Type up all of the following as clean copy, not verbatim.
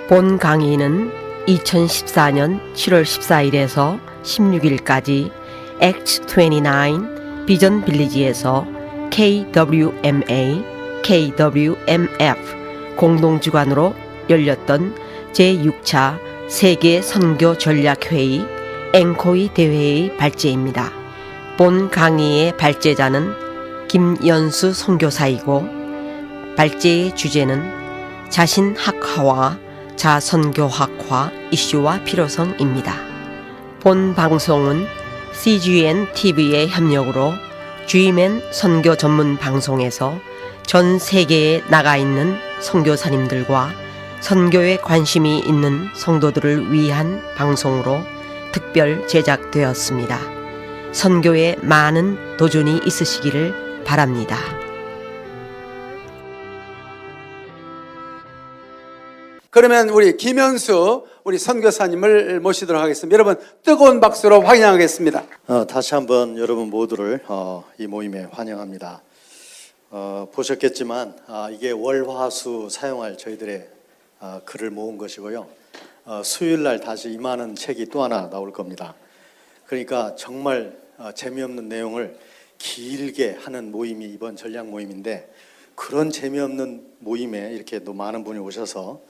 본 강의는 2014년 7월 14일에서 16일까지 X29 비전 빌리지에서 KWMA, KWMF 공동주관으로 열렸던 제6차 세계 선교 전략회의 앵코이 대회의 발제입니다. 본 강의의 발제자는 김연수 선교사이고 발제의 주제는 자신학화와 자선교학화 이슈와 필요성입니다. 본 방송은 CGN TV의 협력으로 G맨 선교 전문 방송에서 전 세계에 나가 있는 선교사님들과 선교에 관심이 있는 성도들을 위한 방송으로 특별 제작되었습니다. 선교에 많은 도전이 있으시기를 바랍니다. 그러면 우리 김현수 우리 선교사님을 모시도록 하겠습니다. 여러분 뜨거운 박수로 환영하겠습니다. 다시 한번 여러분 모두를 이 모임에 환영합니다. 보셨겠지만 이게 월화수 사용할 저희들의 글을 모은 것이고요. 수요일 날 다시 임하는 책이 또 하나 나올 겁니다. 그러니까 정말 재미없는 내용을 길게 하는 모임이 이번 전략 모임인데, 그런 재미없는 모임에 이렇게 또 많은 분이 오셔서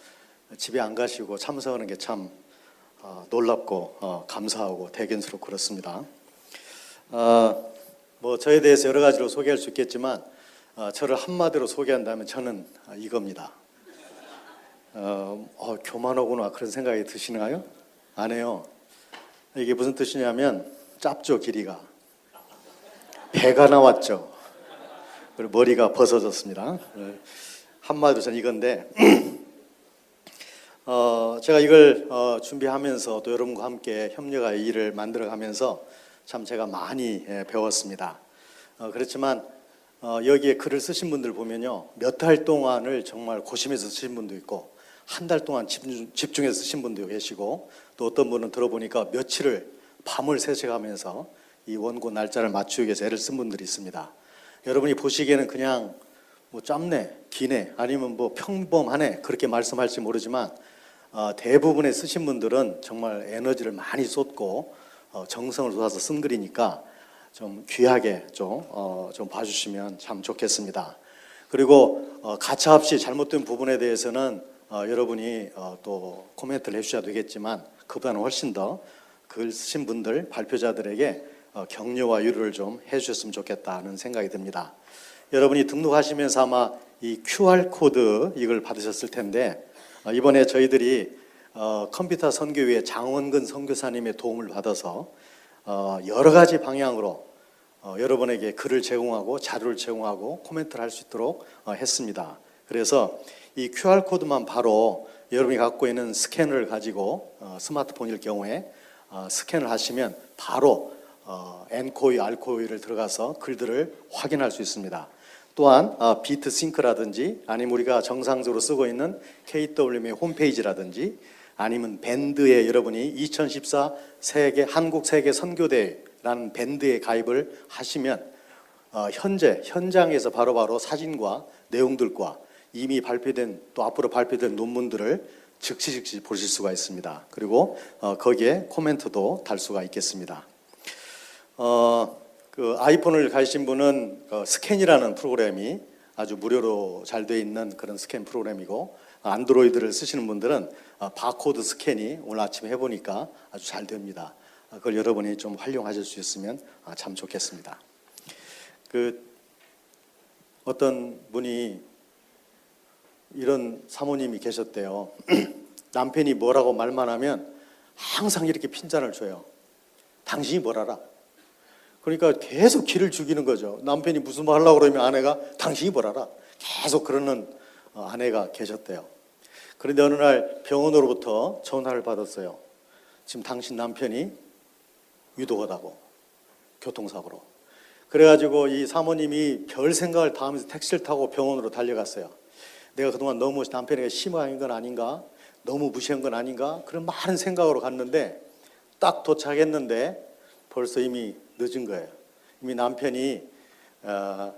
집에 안 가시고 참석하는 게 참 놀랍고 감사하고 대견스럽고 그렇습니다. 뭐 저에 대해서 여러 가지로 소개할 수 있겠지만 저를 한마디로 소개한다면 저는 이겁니다. 교만하구나 그런 생각이 드시나요? 안 해요. 이게 무슨 뜻이냐면 짧죠, 길이가. 배가 나왔죠. 그리고 머리가 벗어졌습니다. 한마디로 저는 이건데 제가 이걸 준비하면서 또 여러분과 함께 협력하여 일을 만들어가면서 참 제가 많이 배웠습니다. 그렇지만 여기에 글을 쓰신 분들 보면요, 몇 달 동안을 정말 고심해서 쓰신 분도 있고 한 달 동안 집중해서 쓰신 분도 계시고, 또 어떤 분은 들어보니까 며칠을 밤을 새셔가면서 이 원고 날짜를 맞추기 위해서 애를 쓴 분들이 있습니다. 여러분이 보시기에는 그냥 뭐 짧네, 기네, 아니면 뭐 평범하네 그렇게 말씀할지 모르지만 대부분의 쓰신 분들은 정말 에너지를 많이 쏟고 정성을 쏟아서 쓴 글이니까 좀 귀하게 좀 봐주시면 참 좋겠습니다. 그리고 가차없이 잘못된 부분에 대해서는 여러분이 또 코멘트를 해주셔야 되겠지만, 그보다는 훨씬 더 글 쓰신 분들, 발표자들에게 격려와 위로를 좀 해주셨으면 좋겠다는 생각이 듭니다. 여러분이 등록하시면서 아마 이 QR코드 이걸 받으셨을 텐데, 이번에 저희들이 컴퓨터 선교회 장원근 선교사님의 도움을 받아서 여러 가지 방향으로 여러분에게 글을 제공하고 자료를 제공하고 코멘트를 할 수 있도록 했습니다. 그래서 이 QR코드만 바로 여러분이 갖고 있는 스캐너를 가지고 스마트폰일 경우에 스캔을 하시면 바로 엔코이, 알코이를 들어가서 글들을 확인할 수 있습니다. 또한 비트싱크라든지 아니면 우리가 정상적으로 쓰고 있는 KWM의 홈페이지라든지 아니면 밴드에 여러분이 2014 한국 세계 선교대회라는 밴드에 가입을 하시면 현재 현장에서 바로바로 사진과 내용들과 이미 발표된 또 앞으로 발표된 논문들을 즉시 보실 수가 있습니다. 그리고 거기에 코멘트도 달 수가 있겠습니다. 그 아이폰을 가지신 분은 스캔이라는 프로그램이 아주 무료로 잘 되어 있는 그런 스캔 프로그램이고, 안드로이드를 쓰시는 분들은 바코드 스캔이 오늘 아침에 해보니까 아주 잘 됩니다. 그걸 여러분이 좀 활용하실 수 있으면 참 좋겠습니다. 그 어떤 분이 이런 사모님이 계셨대요. 남편이 뭐라고 말만 하면 항상 이렇게 핀잔을 줘요. 당신이 뭘 알아? 그러니까 계속 기를 죽이는 거죠. 남편이 무슨 말 하려고 그러면 아내가 당신이 뭘 알아? 계속 그러는 아내가 계셨대요. 그런데 어느 날 병원으로부터 전화를 받았어요. 지금 당신 남편이 위독하다고, 교통사고로. 그래가지고 이 사모님이 별 생각을 다 하면서 택시를 타고 병원으로 달려갔어요. 내가 그동안 너무 남편에게 심한 건 아닌가? 너무 무시한 건 아닌가? 그런 많은 생각으로 갔는데 딱 도착했는데 벌써 이미 늦은 거예요. 이미 남편이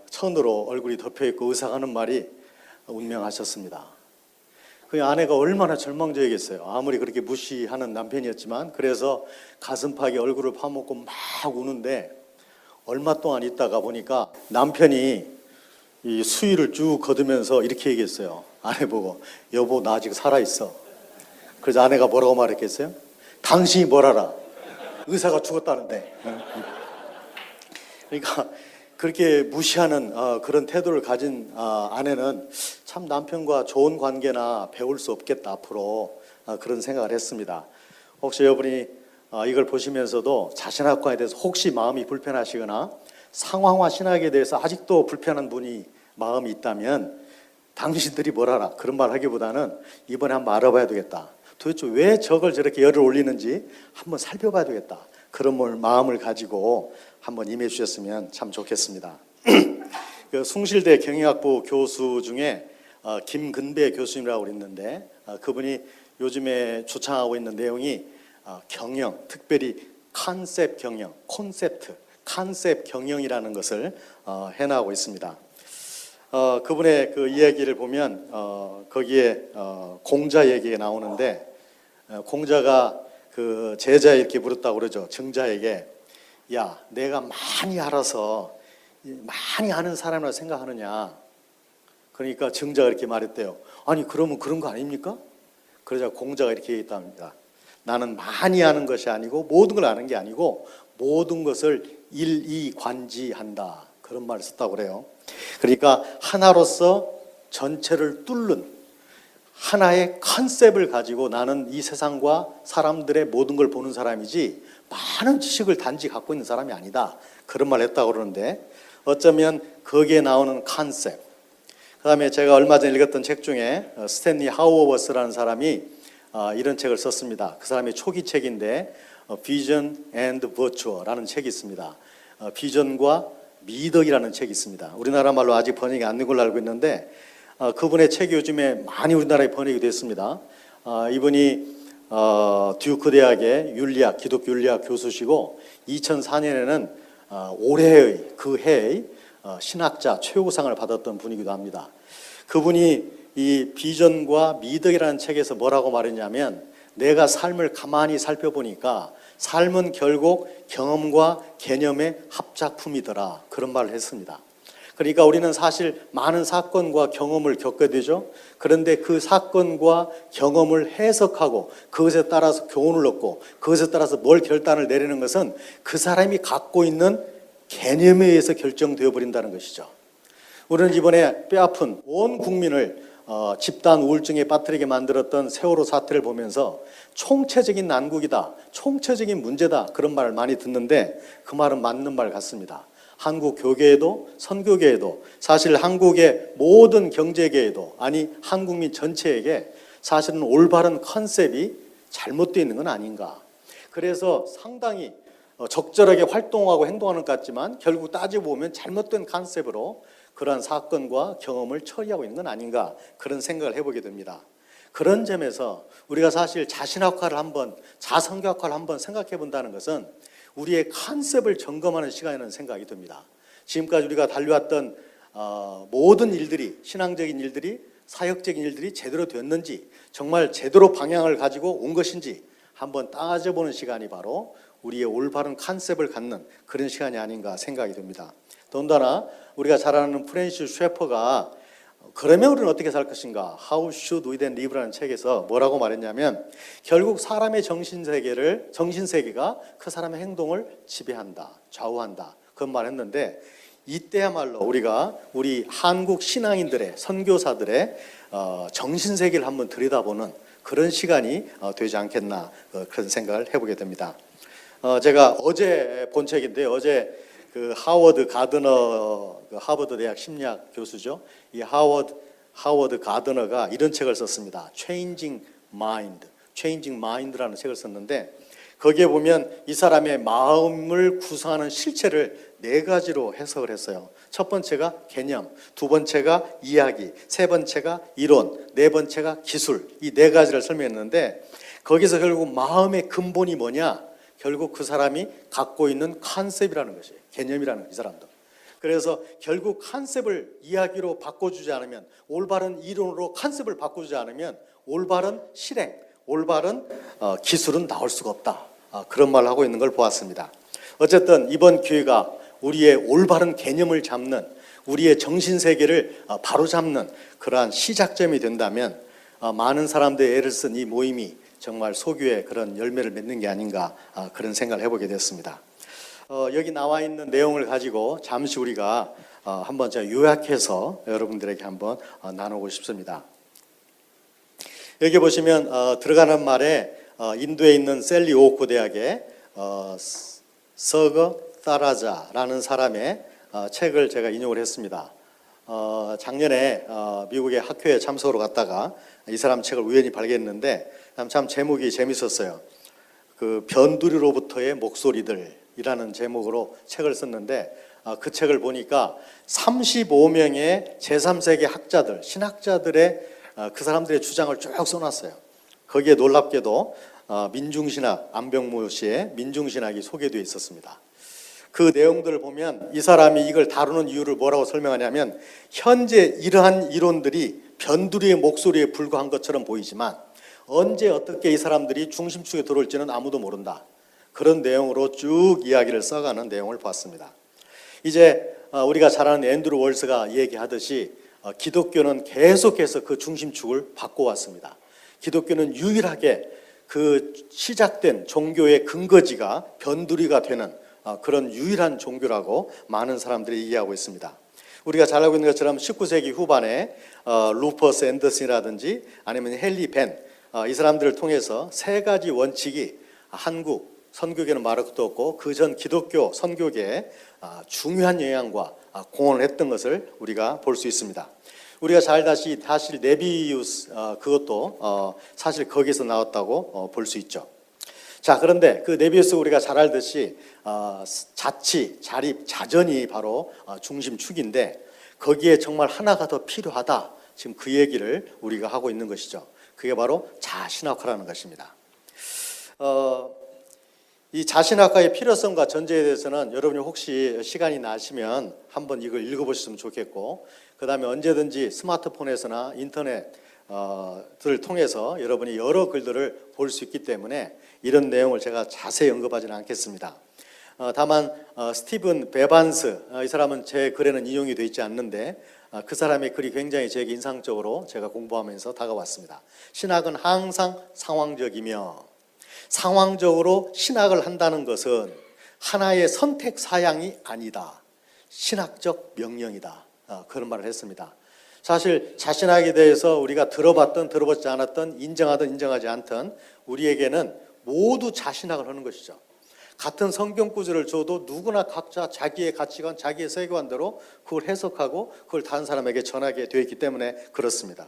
천으로 얼굴이 덮여있고 의사가 하는 말이 운명하셨습니다. 그 아내가 얼마나 절망적이겠어요. 아무리 그렇게 무시하는 남편이었지만. 그래서 가슴팍에 얼굴을 파묻고 막 우는데, 얼마 동안 있다가 보니까 남편이 이 수위를 쭉 걷으면서 이렇게 얘기했어요. 아내 보고, 여보 나 아직 살아있어. 그래서 아내가 뭐라고 말했겠어요? 당신이 뭘 알아? 의사가 죽었다는데. 그러니까 그렇게 무시하는 그런 태도를 가진 아내는 참 남편과 좋은 관계나 배울 수 없겠다 앞으로, 그런 생각을 했습니다. 혹시 여러분이 이걸 보시면서도 자신학과에 대해서 혹시 마음이 불편하시거나 상황화 신학에 대해서 아직도 불편한 분이 마음이 있다면, 당신들이 뭘 알아? 그런 말 하기보다는 이번에 한번 알아봐야 되겠다. 도대체 왜 저걸 저렇게 열을 올리는지 한번 살펴봐야 되겠다. 그런 마음을 가지고 한번 임해 주셨으면 참 좋겠습니다. 그 숭실대 경영학부 교수 중에 김근배 교수님이라고 있는데, 그분이 요즘에 주창하고 있는 내용이 경영, 특별히 컨셉 경영, 컨셉 경영이라는 것을 해나가고 있습니다. 그분의 그 이야기를 보면 거기에 공자 얘기가 나오는데, 공자가 그 제자에 이렇게 물었다고 그러죠. 증자에게, 야, 내가 많이 알아서 많이 아는 사람이라고 생각하느냐? 그러니까 증자가 이렇게 말했대요. 아니 그러면 그런 거 아닙니까? 그러자 공자가 이렇게 얘기했답니다. 나는 많이 아는 것이 아니고, 모든 걸 아는 게 아니고, 모든 것을 일이관지한다. 그런 말을 썼다고 그래요. 그러니까 하나로서 전체를 뚫는 하나의 컨셉을 가지고 나는 이 세상과 사람들의 모든 걸 보는 사람이지 많은 지식을 단지 갖고 있는 사람이 아니다. 그런 말을 했다고 그러는데, 어쩌면 거기에 나오는 컨셉, 그 다음에 제가 얼마 전에 읽었던 책 중에 스탠리 하우어버스라는 사람이 이런 책을 썼습니다. 그 사람의 초기 책인데 Vision and Virtue라는 책이 있습니다. 비전과 미덕이라는 책이 있습니다. 우리나라 말로 아직 번역이 안 된 걸로 알고 있는데, 그분의 책이 요즘에 많이 우리나라에 번역이 됐습니다. 이분이 듀크 대학의 기독교 윤리학 교수시고, 2004년에는 올해의 그 해의 신학자 최고상을 받았던 분이기도 합니다. 그분이 이 비전과 미덕이라는 책에서 뭐라고 말했냐면, 내가 삶을 가만히 살펴보니까 삶은 결국 경험과 개념의 합작품이더라. 그런 말을 했습니다. 그러니까 우리는 사실 많은 사건과 경험을 겪게 되죠. 그런데 그 사건과 경험을 해석하고 그것에 따라서 교훈을 얻고 그것에 따라서 뭘 결단을 내리는 것은 그 사람이 갖고 있는 개념에 의해서 결정되어 버린다는 것이죠. 우리는 이번에 뼈아픈 온 국민을 집단 우울증에 빠뜨리게 만들었던 세월호 사태를 보면서 총체적인 난국이다, 총체적인 문제다, 그런 말을 많이 듣는데 그 말은 맞는 말 같습니다. 한국 교계에도 선교계에도, 사실 한국의 모든 경제계에도, 아니 한국민 전체에게 사실은 올바른 컨셉이 잘못되어 있는 건 아닌가. 그래서 상당히 적절하게 활동하고 행동하는 것 같지만 결국 따지고 보면 잘못된 컨셉으로 그러한 사건과 경험을 처리하고 있는 건 아닌가, 그런 생각을 해보게 됩니다. 그런 점에서 우리가 사실 자신학화를 한번, 자성교학화를 한번 생각해 본다는 것은 우리의 컨셉을 점검하는 시간이라는 생각이 듭니다. 지금까지 우리가 달려왔던 모든 일들이, 신앙적인 일들이, 사역적인 일들이 제대로 됐는지, 정말 제대로 방향을 가지고 온 것인지 한번 따져보는 시간이 바로 우리의 올바른 컨셉을 갖는 그런 시간이 아닌가 생각이 듭니다. 더군다나 우리가 잘 아는 프랜시스 셰퍼가 그러면 우리는 어떻게 살 것인가, How should we then live라는 책에서 뭐라고 말했냐면, 결국 사람의 정신세계가 그 사람의 행동을 지배한다, 좌우한다, 그런 말을 했는데, 이때야말로 우리 한국 신앙인들의, 선교사들의 정신세계를 한번 들여다보는 그런 시간이 되지 않겠나, 그런 생각을 해보게 됩니다. 제가 어제 본 책인데요. 어제 그 하워드 가드너, 하버드 대학 심리학 교수죠. 이 하워드 가드너가 이런 책을 썼습니다. Changing Mind라는 책을 썼는데, 거기에 보면 이 사람의 마음을 구성하는 실체를 4가지로 해석을 했어요. 첫 번째가 개념, 두 번째가 이야기, 세 번째가 이론, 네 번째가 기술, 이 4가지를 설명했는데, 거기서 결국 마음의 근본이 뭐냐? 결국 그 사람이 갖고 있는 컨셉이라는 것이에요. 개념이라는 이 사람도. 그래서 결국 컨셉을 이야기로 바꿔주지 않으면, 올바른 이론으로 컨셉을 바꿔주지 않으면 올바른 실행, 올바른 기술은 나올 수가 없다. 그런 말을 하고 있는 걸 보았습니다. 어쨌든 이번 기회가 우리의 올바른 개념을 잡는, 우리의 정신세계를 바로잡는 그러한 시작점이 된다면 많은 사람들의 애를 쓴 이 모임이 정말 소교의 그런 열매를 맺는 게 아닌가, 그런 생각을 해보게 됐습니다. 여기 나와 있는 내용을 가지고 잠시 우리가 한번 제가 요약해서 여러분들에게 한번 나누고 싶습니다. 여기 보시면 들어가는 말에 인도에 있는 셀리 오크 대학의 서거 따라자라는 사람의 책을 제가 인용을 했습니다. 작년에 미국의 학교에 참석으로 갔다가 이 사람 책을 우연히 발견했는데 참 제목이 재밌었어요. 그 변두리로부터의 목소리들이라는 제목으로 책을 썼는데 그 책을 보니까 35명의 제3세계 학자들, 신학자들의 그 사람들의 주장을 쭉 써놨어요. 거기에 놀랍게도 민중신학, 안병무 씨의 민중신학이 소개되어 있었습니다. 그 내용들을 보면 이 사람이 이걸 다루는 이유를 뭐라고 설명하냐면, 현재 이러한 이론들이 변두리의 목소리에 불과한 것처럼 보이지만 언제 어떻게 이 사람들이 중심축에 들어올지는 아무도 모른다. 그런 내용으로 쭉 이야기를 써가는 내용을 봤습니다. 이제 우리가 잘 아는 앤드루 월스가 얘기하듯이 기독교는 계속해서 그 중심축을 바꿔왔습니다. 기독교는 유일하게 그 시작된 종교의 근거지가 변두리가 되는 그런 유일한 종교라고 많은 사람들이 이해하고 있습니다. 우리가 잘 알고 있는 것처럼 19세기 후반에 루퍼스 앤더슨이라든지 아니면 헨리 벤, 이 사람들을 통해서 세 가지 원칙이 한국 선교계는 말할 것도 없고 그 전 기독교 선교계에 중요한 영향과 공헌을 했던 것을 우리가 볼 수 있습니다. 우리가 잘 사실 네비우스 그것도 사실 거기서 나왔다고 볼 수 있죠. 자, 그런데 그 네비우스 우리가 잘 알듯이 자치, 자립, 자전이 바로 중심축인데 거기에 정말 하나가 더 필요하다. 지금 그 얘기를 우리가 하고 있는 것이죠. 그게 바로 자신학화라는 것입니다. 이 자신학화의 필요성과 전제에 대해서는 여러분이 혹시 시간이 나시면 한번 이걸 읽어보셨으면 좋겠고, 그 다음에 언제든지 스마트폰에서나 인터넷을 통해서 여러분이 여러 글들을 볼 수 있기 때문에 이런 내용을 제가 자세히 언급하지는 않겠습니다. 다만 스티븐 베반스, 이 사람은 제 글에는 인용이 되어 있지 않는데 그 사람의 글이 굉장히 제게 인상적으로 제가 공부하면서 다가왔습니다. 신학은 항상 상황적이며, 상황적으로 신학을 한다는 것은 하나의 선택 사양이 아니다. 신학적 명령이다. 그런 말을 했습니다. 사실 자신학에 대해서 우리가 들어봤든 들어보지 않았든 인정하든 인정하지 않든 우리에게는 모두 자신학을 하는 것이죠. 같은 성경 구절을 줘도 누구나 각자 자기의 가치관, 자기의 세계관대로 그걸 해석하고 그걸 다른 사람에게 전하게 되어 있기 때문에 그렇습니다.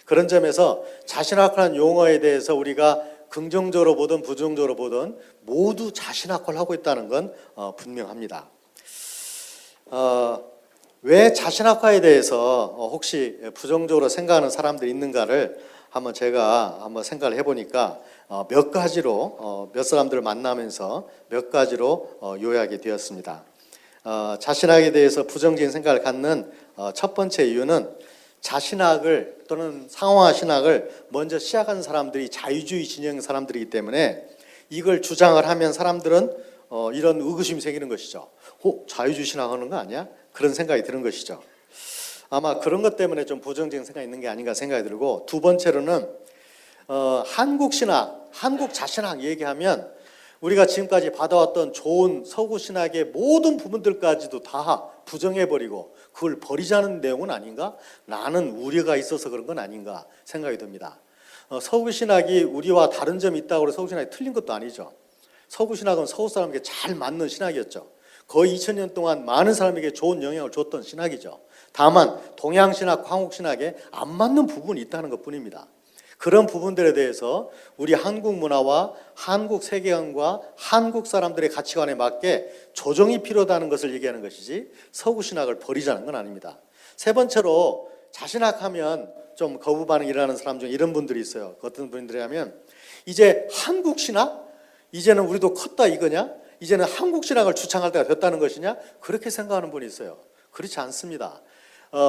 그런 점에서 자신학이라는 용어에 대해서 우리가 긍정적으로 보든 부정적으로 보든 모두 자신학화를 하고 있다는 건 분명합니다. 왜 자신학화에 대해서 혹시 부정적으로 생각하는 사람들이 있는가를 제가 한번 생각을 해보니까 몇 가지로 몇 사람들을 만나면서 몇 가지로 요약이 되었습니다. 자신학에 대해서 부정적인 생각을 갖는 첫 번째 이유는 자신학을 또는 상황화 신학을 먼저 시작한 사람들이 자유주의 진영 사람들이기 때문에 이걸 주장을 하면 사람들은 이런 의구심이 생기는 것이죠. 자유주의 신학하는 거 아니야? 그런 생각이 드는 것이죠. 아마 그런 것 때문에 좀 부정적인 생각이 있는 게 아닌가 생각이 들고, 두 번째로는 한국 신학, 한국 자신학 얘기하면 우리가 지금까지 받아왔던 좋은 서구 신학의 모든 부분들까지도 다 부정해버리고 그걸 버리자는 내용은 아닌가? 라는 우려가 있어서 그런 건 아닌가 생각이 듭니다. 서구 신학이 우리와 다른 점이 있다고 해서 서구 신학이 틀린 것도 아니죠. 서구 신학은 서구 사람에게 잘 맞는 신학이었죠. 거의 2000년 동안 많은 사람에게 좋은 영향을 줬던 신학이죠. 다만 동양 신학과 한국 신학에 안 맞는 부분이 있다는 것뿐입니다. 그런 부분들에 대해서 우리 한국 문화와 한국 세계관과 한국 사람들의 가치관에 맞게 조정이 필요하다는 것을 얘기하는 것이지 서구 신학을 버리자는 건 아닙니다. 세 번째로 자신학하면 좀 거부 반응이 일어나는 사람 중에 이런 분들이 있어요. 어떤 분들이냐면 이제 한국 신학? 이제는 우리도 컸다 이거냐? 이제는 한국 신학을 주창할 때가 됐다는 것이냐? 그렇게 생각하는 분이 있어요. 그렇지 않습니다.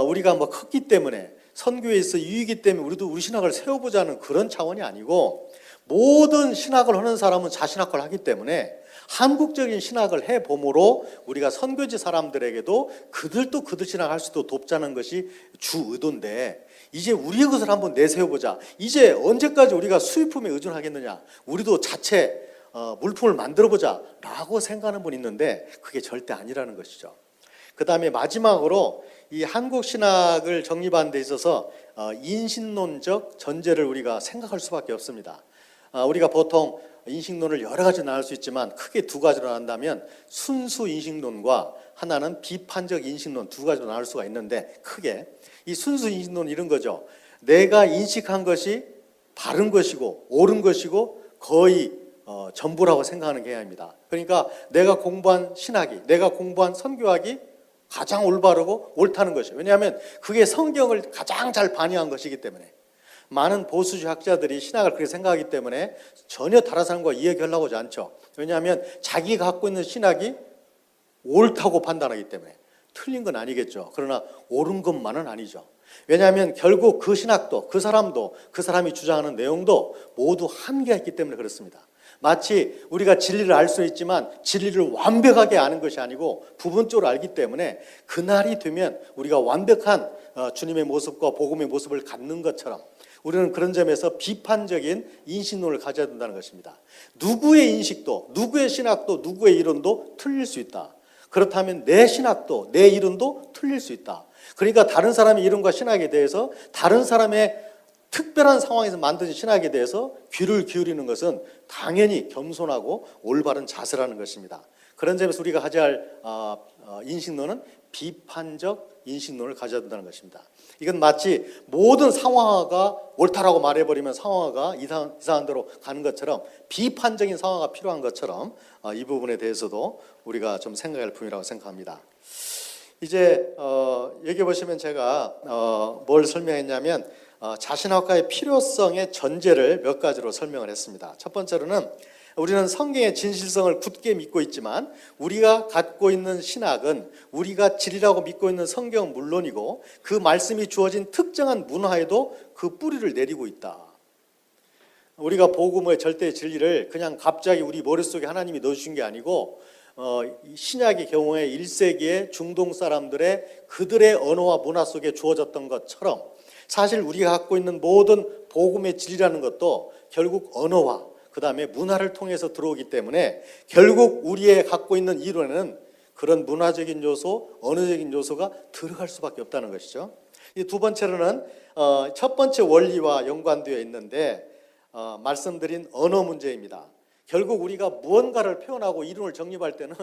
우리가 뭐 컸기 때문에 선교에 있어 유익이 때문에 우리도 우리 신학을 세워보자는 그런 차원이 아니고 모든 신학을 하는 사람은 자신학을 하기 때문에 한국적인 신학을 해봄으로 우리가 선교지 사람들에게도 그들도 그들 신학할 수 있도록 돕자는 것이 주 의도인데 이제 우리의 것을 한번 내세워보자. 이제 언제까지 우리가 수입품에 의존하겠느냐. 우리도 자체 물품을 만들어보자 라고 생각하는 분이 있는데 그게 절대 아니라는 것이죠. 그 다음에 마지막으로 이 한국 신학을 정립하는 데 있어서 인신론적 전제를 우리가 생각할 수밖에 없습니다. 우리가 보통 인식론을 여러 가지 나눌 수 있지만 크게 두 가지로 나눈다면 순수 인식론과 하나는 비판적 인식론 두 가지로 나눌 수가 있는데 크게 이 순수 인식론은 이런 거죠. 내가 인식한 것이 바른 것이고 옳은 것이고 거의 전부라고 생각하는 개념입니다. 그러니까 내가 공부한 신학이 내가 공부한 선교학이 가장 올바르고 옳다는 것이에요. 왜냐하면 그게 성경을 가장 잘 반영한 것이기 때문에 많은 보수주의 학자들이 신학을 그렇게 생각하기 때문에 전혀 다른 사람과 이야기하려고 하지 않죠. 왜냐하면 자기가 갖고 있는 신학이 옳다고 판단하기 때문에 틀린 건 아니겠죠. 그러나 옳은 것만은 아니죠. 왜냐하면 결국 그 신학도 그 사람도 그 사람이 주장하는 내용도 모두 한계가 있기 때문에 그렇습니다. 마치 우리가 진리를 알 수 있지만 진리를 완벽하게 아는 것이 아니고 부분적으로 알기 때문에 그날이 되면 우리가 완벽한 주님의 모습과 복음의 모습을 갖는 것처럼 우리는 그런 점에서 비판적인 인식론을 가져야 된다는 것입니다. 누구의 인식도 누구의 신학도 누구의 이론도 틀릴 수 있다. 그렇다면 내 신학도 내 이론도 틀릴 수 있다. 그러니까 다른 사람의 이론과 신학에 대해서 다른 사람의 특별한 상황에서 만든 신학에 대해서 귀를 기울이는 것은 당연히 겸손하고 올바른 자세라는 것입니다. 그런 점에서 우리가 가져야 할 인식론은 비판적 인식론을 가져야 된다는 것입니다. 이건 마치 모든 상황화가 옳다라고 말해버리면 상황화가 이상한 대로 가는 것처럼 비판적인 상황화가 필요한 것처럼 이 부분에 대해서도 우리가 좀 생각할 부분이라고 생각합니다. 이제 여기 보시면 제가 뭘 설명했냐면 자신학과의 필요성의 전제를 몇 가지로 설명을 했습니다. 첫 번째로는 우리는 성경의 진실성을 굳게 믿고 있지만 우리가 갖고 있는 신학은 우리가 진리라고 믿고 있는 성경은 물론이고 그 말씀이 주어진 특정한 문화에도 그 뿌리를 내리고 있다. 우리가 복음의 절대 진리를 그냥 갑자기 우리 머릿속에 하나님이 넣어주신 게 아니고 신약의 경우에 1세기의 중동 사람들의 그들의 언어와 문화 속에 주어졌던 것처럼 사실 우리가 갖고 있는 모든 복음의 진리라는 것도 결국 언어와 그 다음에 문화를 통해서 들어오기 때문에 결국 우리의 갖고 있는 이론에는 그런 문화적인 요소, 언어적인 요소가 들어갈 수밖에 없다는 것이죠. 이 두 번째로는 첫 번째 원리와 연관되어 있는데 말씀드린 언어 문제입니다. 결국 우리가 무언가를 표현하고 이론을 정립할 때는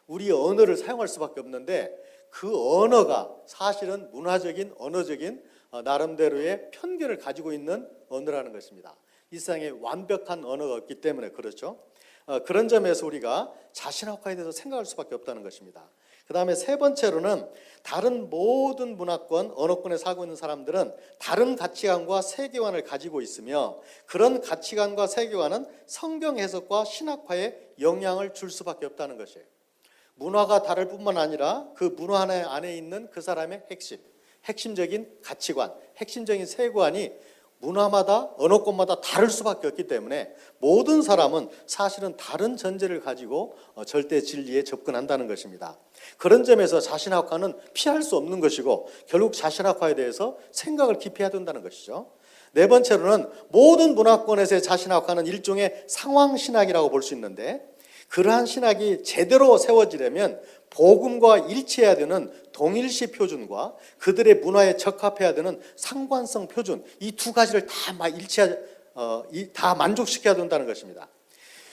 우리의 언어를 사용할 수밖에 없는데 그 언어가 사실은 문화적인, 언어적인 나름대로의 편견을 가지고 있는 언어라는 것입니다. 이 세상에 완벽한 언어가 없기 때문에 그렇죠. 그런 점에서 우리가 자신학과에 대해서 생각할 수밖에 없다는 것입니다. 그 다음에 세 번째로는 다른 모든 문화권, 언어권에 살고 있는 사람들은 다른 가치관과 세계관을 가지고 있으며 그런 가치관과 세계관은 성경 해석과 신학화에 영향을 줄 수밖에 없다는 것이에요. 문화가 다를 뿐만 아니라 그 문화 안에 있는 그 사람의 핵심적인 가치관, 핵심적인 세계관이 문화마다 언어권마다 다를 수밖에 없기 때문에 모든 사람은 사실은 다른 전제를 가지고 절대 진리에 접근한다는 것입니다. 그런 점에서 자신학과는 피할 수 없는 것이고 결국 자신학과에 대해서 생각을 깊이 해야 된다는 것이죠. 네 번째로는 모든 문화권에서의 자신학과는 일종의 상황신학이라고 볼 수 있는데 그러한 신학이 제대로 세워지려면 복음과 일치해야 되는 동일시 표준과 그들의 문화에 적합해야 되는 상관성 표준 이 두 가지를 다 만족시켜야 된다는 것입니다.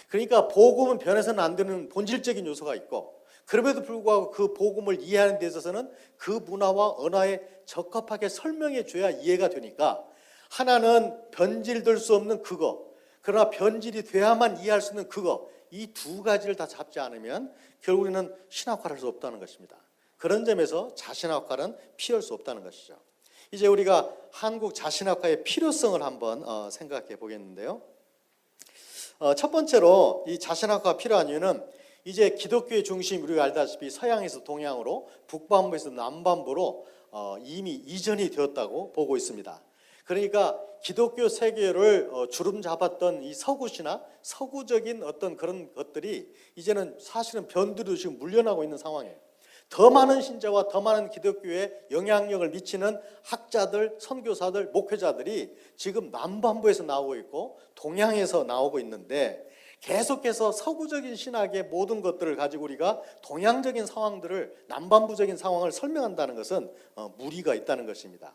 그러니까 복음은 변해서는 안 되는 본질적인 요소가 있고 그럼에도 불구하고 그 복음을 이해하는 데 있어서는 그 문화와 언어에 적합하게 설명해 줘야 이해가 되니까 하나는 변질될 수 없는 그거 그러나 변질이 돼야만 이해할 수 있는 그거 이 두 가지를 다 잡지 않으면 결국에는 신학화를 할 수 없다는 것입니다. 그런 점에서 자신학화는 피할 수 없다는 것이죠. 이제 우리가 한국 자신학화의 필요성을 한번 생각해 보겠는데요. 첫 번째로 이 자신학화가 필요한 이유는 이제 기독교의 중심 우리가 알다시피 서양에서 동양으로 북반부에서 남반부로 이미 이전이 되었다고 보고 있습니다. 그러니까 기독교 세계를 주름 잡았던 이 서구시나 서구적인 어떤 그런 것들이 이제는 사실은 변두리로 지금 물려나고 있는 상황이에요. 더 많은 신자와 더 많은 기독교에 영향력을 미치는 학자들, 선교사들, 목회자들이 지금 남반부에서 나오고 있고 동양에서 나오고 있는데, 계속해서 서구적인 신학의 모든 것들을 가지고 우리가 동양적인 상황들을, 남반부적인 상황을 설명한다는 것은 무리가 있다는 것입니다.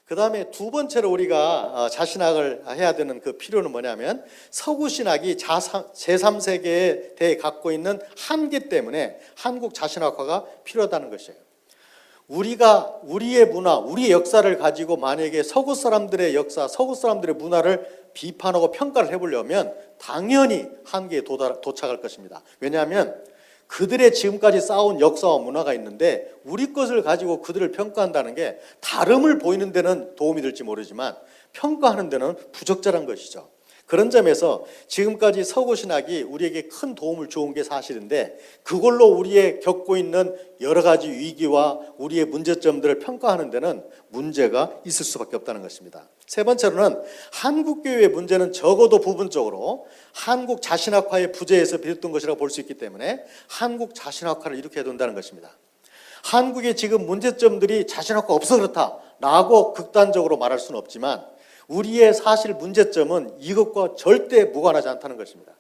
그 다음에 두 번째로 우리가 자신학을 해야 되는 그 필요는 뭐냐면, 서구 신학이 제3세계에 대해 갖고 있는 한계 때문에 한국 자신학화가 필요하다는 것이에요. 우리가 우리의 문화, 우리의 역사를 가지고 만약에 서구 사람들의 역사, 서구 사람들의 문화를 비판하고 평가를 해보려면 당연히 한계에 도착할 것입니다. 왜냐하면 그들의 지금까지 쌓아온 역사와 문화가 있는데 우리 것을 가지고 그들을 평가한다는 게 다름을 보이는 데는 도움이 될지 모르지만 평가하는 데는 부적절한 것이죠. 그런 점에서 지금까지 서구 신학이 우리에게 큰 도움을 주은 게 사실인데, 그걸로 우리의 겪고 있는 여러 가지 위기와 우리의 문제점들을 평가하는 데는 문제가 있을 수밖에 없다는 것입니다. 세 번째로는 한국 교회의 문제는 적어도 부분적으로 한국 자신학화의 부재에서 비롯된 것이라고 볼 수 있기 때문에 한국 자신학화를 일으켜야 된다는 것입니다. 한국의 지금 문제점들이 자신학화 없어 그렇다라고 극단적으로 말할 수는 없지만, 우리의 사실 문제점은 이것과 절대 무관하지 않다는 것입니다.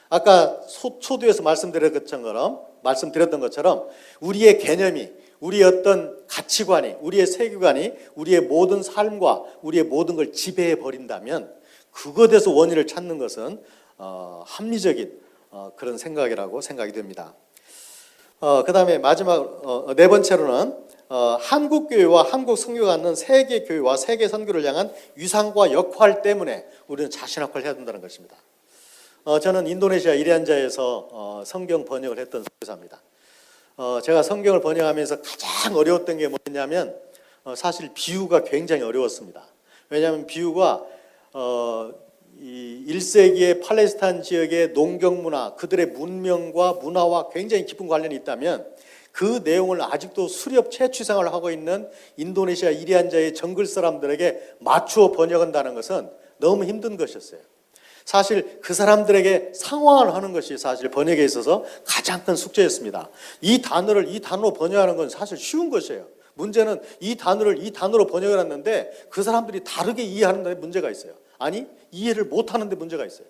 아까 초두에서 말씀드렸던 것처럼 우리의 개념이, 우리의 어떤 가치관이, 우리의 세계관이 우리의 모든 삶과 우리의 모든 걸 지배해 버린다면 그것에서 원인을 찾는 것은 합리적인 그런 생각이라고 생각이 됩니다. 그 다음에 마지막 네 번째로는 한국 교회와 한국 선교가 갖는 세계 교회와 세계 선교를 향한 위상과 역할 때문에 우리는 자신학화를 해야 된다는 것입니다. 저는 인도네시아 이리안자에서 성경 번역을 했던 선교사입니다. 제가 성경을 번역하면서 가장 어려웠던 게 뭐냐면 사실 비유가 굉장히 어려웠습니다. 왜냐하면 비유가 이 1세기의 팔레스타인 지역의 농경 문화, 그들의 문명과 문화와 굉장히 깊은 관련이 있다면 그 내용을 아직도 수렵 채취 생활을 하고 있는 인도네시아 이리안자의 정글 사람들에게 맞추어 번역한다는 것은 너무 힘든 것이었어요. 사실 그 사람들에게 상황을 하는 것이 사실 번역에 있어서 가장 큰 숙제였습니다. 이 단어로 번역하는 건 사실 쉬운 것이에요. 문제는 이 단어로 번역을 했는데 그 사람들이 다르게 이해하는 데 문제가 있어요. 아니, 이해를 못하는 데 문제가 있어요.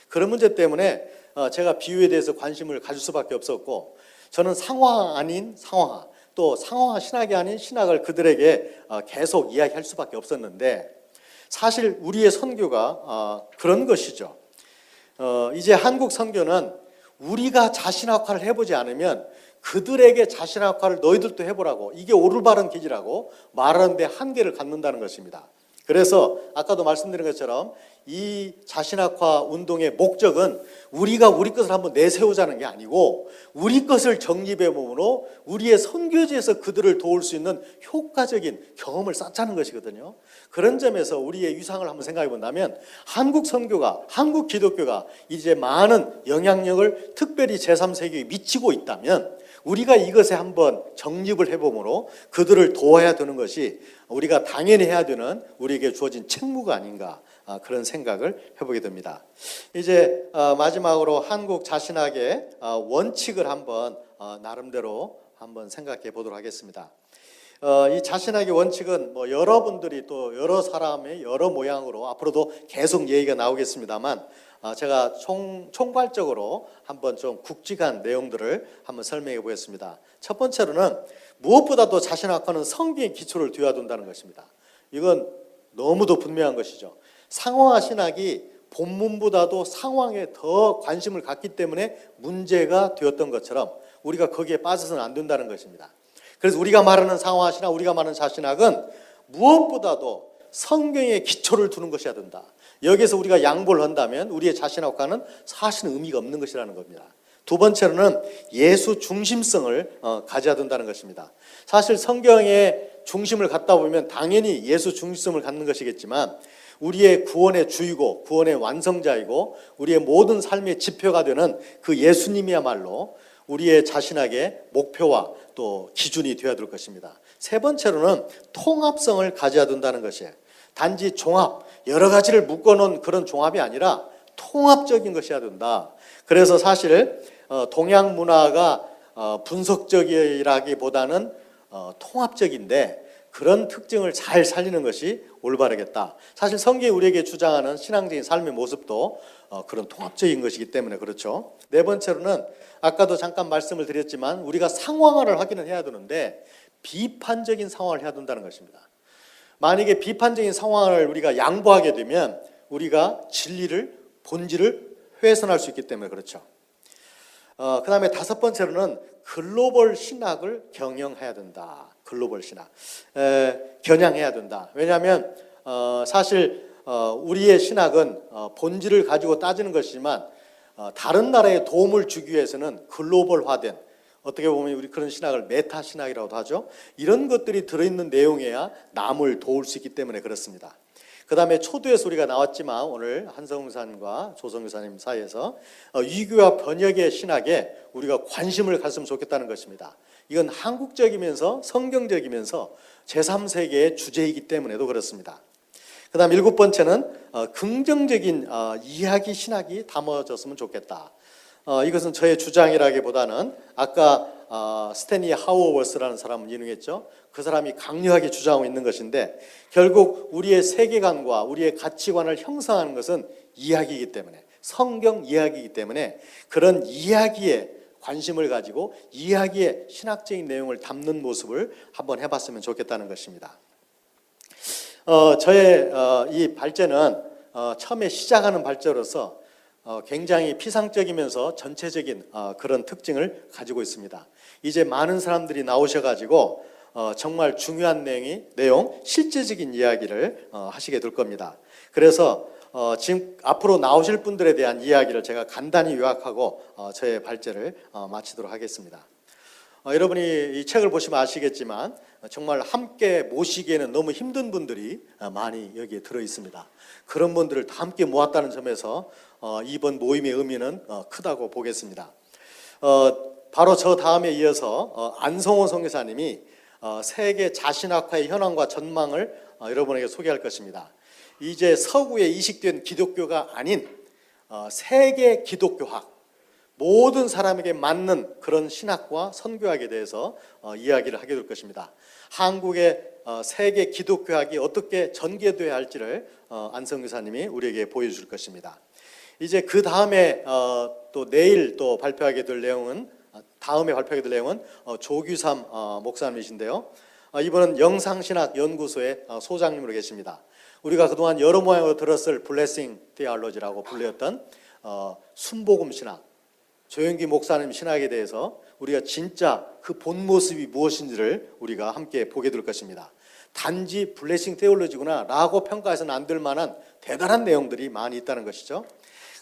그런 문제 때문에 제가 비유에 대해서 관심을 가질 수밖에 없었고, 저는 상황 아닌 상황화, 또 상황화 신학이 아닌 신학을 그들에게 계속 이야기할 수밖에 없었는데, 사실 우리의 선교가 그런 것이죠. 이제 한국 선교는 우리가 자신학화를 해보지 않으면 그들에게 자신학화를 너희들도 해보라고, 이게 올바른 길이라고 말하는 데 한계를 갖는다는 것입니다. 그래서 아까도 말씀드린 것처럼 이 자신학화 운동의 목적은 우리가 우리 것을 한번 내세우자는 게 아니고 우리 것을 정립해 보므로 우리의 선교지에서 그들을 도울 수 있는 효과적인 경험을 쌓자는 것이거든요. 그런 점에서 우리의 위상을 한번 생각해 본다면 한국 선교가, 한국 기독교가 이제 많은 영향력을 특별히 제3세계에 미치고 있다면 우리가 이것에 한번 정립을 해보므로 그들을 도와야 되는 것이 우리가 당연히 해야 되는 우리에게 주어진 책무가 아닌가, 그런 생각을 해보게 됩니다. 이제 마지막으로 한국 자신학의 원칙을 한번 나름대로 한번 생각해 보도록 하겠습니다. 이 자신학의 원칙은 뭐 여러분들이 또 여러 사람의 여러 모양으로 앞으로도 계속 얘기가 나오겠습니다만, 제가 총괄적으로 한번 좀 굵직한 내용들을 한번 설명해 보겠습니다. 첫 번째로는 무엇보다도 자신학화는 성경의 기초를 두어야 된다는 것입니다. 이건 너무도 분명한 것이죠. 상황화 신학이 본문보다도 상황에 더 관심을 갖기 때문에 문제가 되었던 것처럼 우리가 거기에 빠져서는 안 된다는 것입니다. 그래서 우리가 말하는 상황화 신학, 우리가 말하는 자신학은 무엇보다도 성경의 기초를 두는 것이어야 된다. 여기서 우리가 양보를 한다면 우리의 자신학과는 사실은 의미가 없는 것이라는 겁니다. 두 번째로는 예수 중심성을 가져야 된다는 것입니다. 사실 성경의 중심을 갖다 보면 당연히 예수 중심성을 갖는 것이겠지만 우리의 구원의 주이고 구원의 완성자이고 우리의 모든 삶의 지표가 되는 그 예수님이야말로 우리의 자신에게 목표와 또 기준이 되어야 될 것입니다. 세 번째로는 통합성을 가져야 된다는 것이에요. 단지 종합, 여러 가지를 묶어놓은 그런 종합이 아니라 통합적인 것이어야 된다. 그래서 사실 동양 문화가 분석적이라기보다는 통합적인데 그런 특징을 잘 살리는 것이 올바르겠다. 사실 성경이 우리에게 주장하는 신앙적인 삶의 모습도 그런 통합적인 것이기 때문에 그렇죠. 네 번째로는 아까도 잠깐 말씀을 드렸지만 우리가 상황화를 하기는 해야 되는데 비판적인 상황을 해야 된다는 것입니다. 만약에 비판적인 상황을 우리가 양보하게 되면 우리가 진리를, 본질을 훼손할 수 있기 때문에 그렇죠. 그 다음에 다섯 번째로는 글로벌 신학을 경영해야 된다. 글로벌 신학. 겨냥해야 된다. 왜냐하면 사실 우리의 신학은 본질을 가지고 따지는 것이지만 다른 나라에 도움을 주기 위해서는 글로벌화된 어떻게 보면 우리 그런 신학을 메타 신학이라고도 하죠. 이런 것들이 들어있는 내용이어야 남을 도울 수 있기 때문에 그렇습니다. 그 다음에 초두에서 우리가 나왔지만 오늘 한성웅 교사님과 조성 교사님 사이에서 위교와 번역의 신학에 우리가 관심을 가졌으면 좋겠다는 것입니다. 이건 한국적이면서 성경적이면서 제3세계의 주제이기 때문에도 그렇습니다. 그 다음 일곱 번째는 긍정적인 이야기 신학이 담아졌으면 좋겠다. 이것은 저의 주장이라기보다는 아까 스탠리 하워워스라는 사람을 인용했죠. 그 사람이 강력하게 주장하고 있는 것인데 결국 우리의 세계관과 우리의 가치관을 형성하는 것은 이야기이기 때문에 성경 이야기이기 때문에 그런 이야기에 관심을 가지고 이야기의 신학적인 내용을 담는 모습을 한번 해봤으면 좋겠다는 것입니다. 저의 이 발제는 처음에 시작하는 발제로서 굉장히 피상적이면서 전체적인 그런 특징을 가지고 있습니다. 이제 많은 사람들이 나오셔가지고 정말 중요한 내용, 실제적인 이야기를 하시게 될 겁니다. 그래서 지금 앞으로 나오실 분들에 대한 이야기를 제가 간단히 요약하고 저의 발제를 마치도록 하겠습니다. 여러분이 이 책을 보시면 아시겠지만 정말 함께 모시기에는 너무 힘든 분들이 많이 여기에 들어 있습니다. 그런 분들을 다 함께 모았다는 점에서 이번 모임의 의미는 크다고 보겠습니다. 바로 저 다음에 이어서 안성호 선교사님이 세계 자신학화의 현황과 전망을 여러분에게 소개할 것입니다. 이제 서구에 이식된 기독교가 아닌 세계 기독교학, 모든 사람에게 맞는 그런 신학과 선교학에 대해서 이야기를 하게 될 것입니다. 한국의 세계 기독교학이 어떻게 전개되어야 할지를 안성 교사님이 우리에게 보여줄 것입니다. 이제 그 다음에 또 내일 또 발표하게 될 내용은 조규삼 목사님이신데요. 이분은 영상신학연구소의 소장님으로 계십니다. 우리가 그동안 여러 모양으로 들었을 블레싱 테올로지라고 불렸던 순복음 신학, 조영기 목사님 신학에 대해서 우리가 진짜 그 본 모습이 무엇인지를 우리가 함께 보게 될 것입니다. 단지 블레싱 테올로지구나 라고 평가해서는 안 될 만한 대단한 내용들이 많이 있다는 것이죠.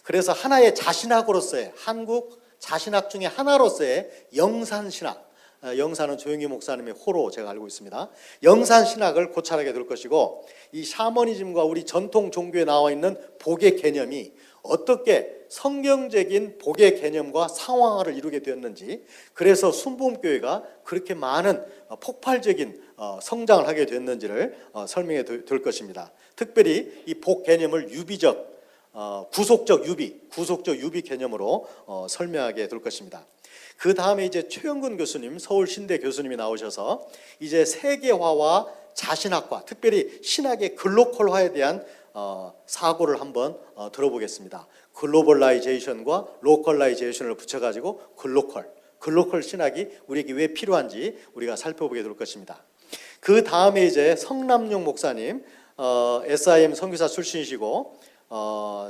그래서 하나의 자신학으로서의 한국 자신학 중에 하나로서의 영산신학, 영산은 조영기 목사님의 호로 제가 알고 있습니다. 영산신학을 고찰하게 될 것이고 이 샤머니즘과 우리 전통 종교에 나와 있는 복의 개념이 어떻게 성경적인 복의 개념과 상황화를 이루게 되었는지, 그래서 순복음교회가 그렇게 많은 폭발적인 성장을 하게 됐는지를 설명해 될 것입니다. 특별히 이 복 개념을 유비적, 구속적 유비 개념으로 설명하게 될 것입니다. 그 다음에 이제 최영근 교수님, 서울신대 교수님이 나오셔서 이제 세계화와 자신학과, 특별히 신학의 글로컬화에 대한 사고를 한번 들어보겠습니다. 글로벌라이제이션과 로컬라이제이션을 붙여가지고 글로컬 신학이 우리에게 왜 필요한지 우리가 살펴보게 될 것입니다. 그 다음에 이제 성남용 목사님, SIM 선교사 출신이시고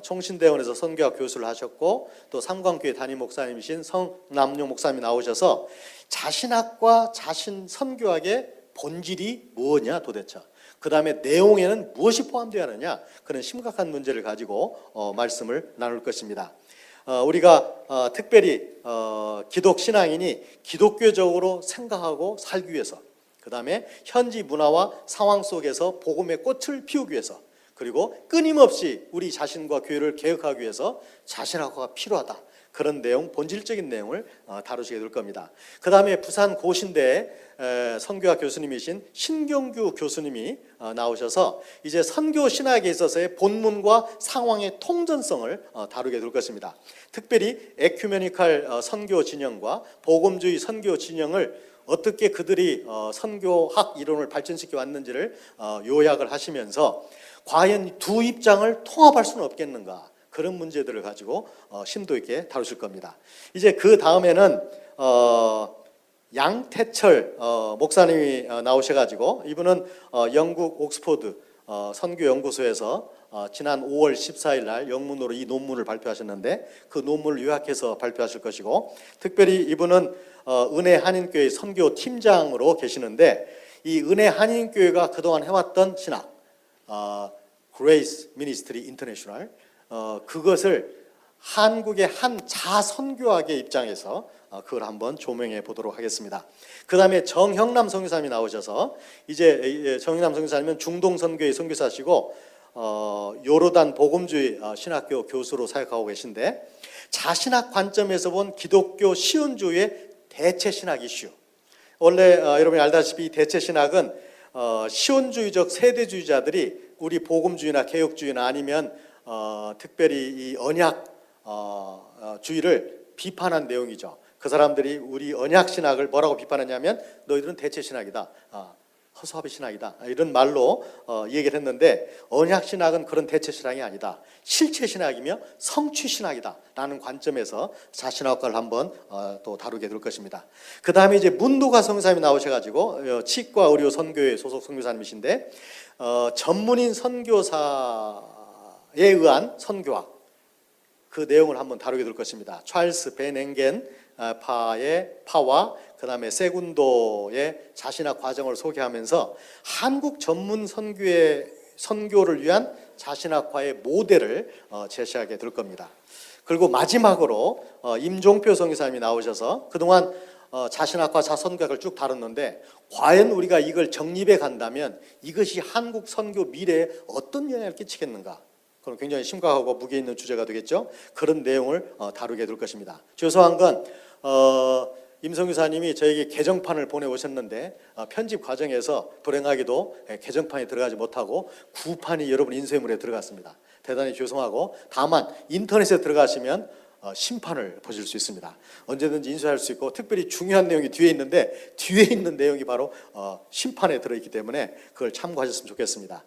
총신대원에서 선교학 교수를 하셨고 또 삼광교회 담임 목사님이신 성남용 목사님이 나오셔서 자신학과 자신 선교학의 본질이 뭐냐 도대체, 그 다음에 내용에는 무엇이 포함되어 하느냐, 그런 심각한 문제를 가지고 말씀을 나눌 것입니다. 우리가 특별히 기독신앙인이 기독교적으로 생각하고 살기 위해서, 그 다음에 현지 문화와 상황 속에서 복음의 꽃을 피우기 위해서, 그리고 끊임없이 우리 자신과 교회를 개혁하기 위해서 자신학과가 필요하다. 그런 내용, 본질적인 내용을 다루시게 될 겁니다. 그 다음에 부산 고신대 선교학 교수님이신 신경규 교수님이 나오셔서 이제 선교 신학에 있어서의 본문과 상황의 통전성을 다루게 될 것입니다. 특별히 에큐메니칼 선교 진영과 복음주의 선교 진영을 어떻게 그들이 선교학 이론을 발전시켜 왔는지를 요약을 하시면서 과연 두 입장을 통합할 수는 없겠는가, 그런 문제들을 가지고 심도 있게 다루실 겁니다. 이제 그 다음에는 양태철 목사님이 나오셔가지고 이분은 영국 옥스포드 선교연구소에서 지난 5월 14일 날 영문으로 이 논문을 발표하셨는데 그 논문을 요약해서 발표하실 것이고, 특별히 이분은 은혜 한인교회 선교 팀장으로 계시는데 이 은혜 한인교회가 그동안 해왔던 신학 Grace Ministry International 그것을 한국의 한 자선교학의 입장에서 그걸 한번 조명해 보도록 하겠습니다. 그 다음에 정형남 선교사님이 나오셔서 이제 정형남 선교사님은 중동 선교의 선교사시고 요르단 복음주의 신학교 교수로 사역하고 계신데 자신학 관점에서 본 기독교 시온주의 대체 신학 이슈. 원래 여러분이 알다시피 대체 신학은 시온주의적 세대주의자들이 우리 복음주의나 개혁주의나 아니면 특별히 이 언약주의를 비판한 내용이죠. 그 사람들이 우리 언약신학을 뭐라고 비판하냐면 너희들은 대체신학이다, 허수아비 신학이다, 이런 말로 얘기를 했는데 언약신학은 그런 대체신학이 아니다, 실체신학이며 성취신학이다 라는 관점에서 자신학과를 한번 또 다루게 될 것입니다. 그 다음에 이제 문도가 선교사님이 나오셔가지고 치과 의료 선교회 소속 선교사님이신데 전문인 선교사에 의한 선교학 그 내용을 한번 다루게 될 것입니다. 찰스 베넨겐 파와 그 다음에 세군도의 자신학 과정을 소개하면서 한국 전문 선교를 위한 자신학과의 모델을 제시하게 될 겁니다. 그리고 마지막으로 임종표 선교사님이 나오셔서 그동안 자신학과 자선교학을 쭉 다뤘는데 과연 우리가 이걸 정립해 간다면 이것이 한국 선교 미래에 어떤 영향을 끼치겠는가, 그럼 굉장히 심각하고 무게 있는 주제가 되겠죠. 그런 내용을 다루게 될 것입니다. 죄송한 건 임성규사님이 저에게 개정판을 보내오셨는데 편집 과정에서 불행하게도 개정판이 들어가지 못하고 구판이 여러분 인쇄물에 들어갔습니다. 대단히 죄송하고, 다만 인터넷에 들어가시면 심판을 보실 수 있습니다. 언제든지 인쇄할 수 있고, 특별히 중요한 내용이 뒤에 있는데 뒤에 있는 내용이 바로 심판에 들어있기 때문에 그걸 참고하셨으면 좋겠습니다.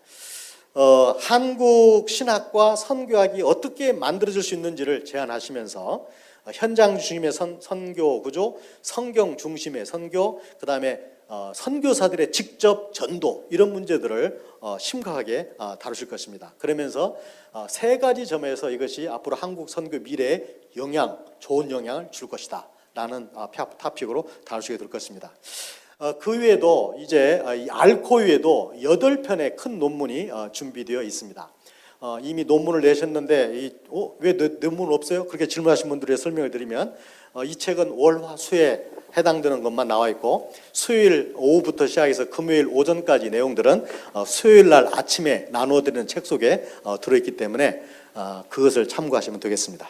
한국 신학과 선교학이 어떻게 만들어질 수 있는지를 제안하시면서 현장 중심의 선교 구조, 성경 중심의 선교, 그 다음에 선교사들의 직접 전도, 이런 문제들을 심각하게 다루실 것입니다. 그러면서 세 가지 점에서 이것이 앞으로 한국 선교 미래에 좋은 영향을 줄 것이다 라는 토픽으로 다루시게 될 것입니다. 그 외에도 이제 알코 외에도 8편의 큰 논문이 준비되어 있습니다. 이미 논문을 내셨는데 왜 논문 없어요? 그렇게 질문하신 분들의 설명을 드리면 이 책은 월화 수에 해당되는 것만 나와 있고, 수요일 오후부터 시작해서 금요일 오전까지 내용들은 수요일 날 아침에 나누어드리는 책 속에 들어있기 때문에 그것을 참고하시면 되겠습니다.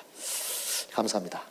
감사합니다.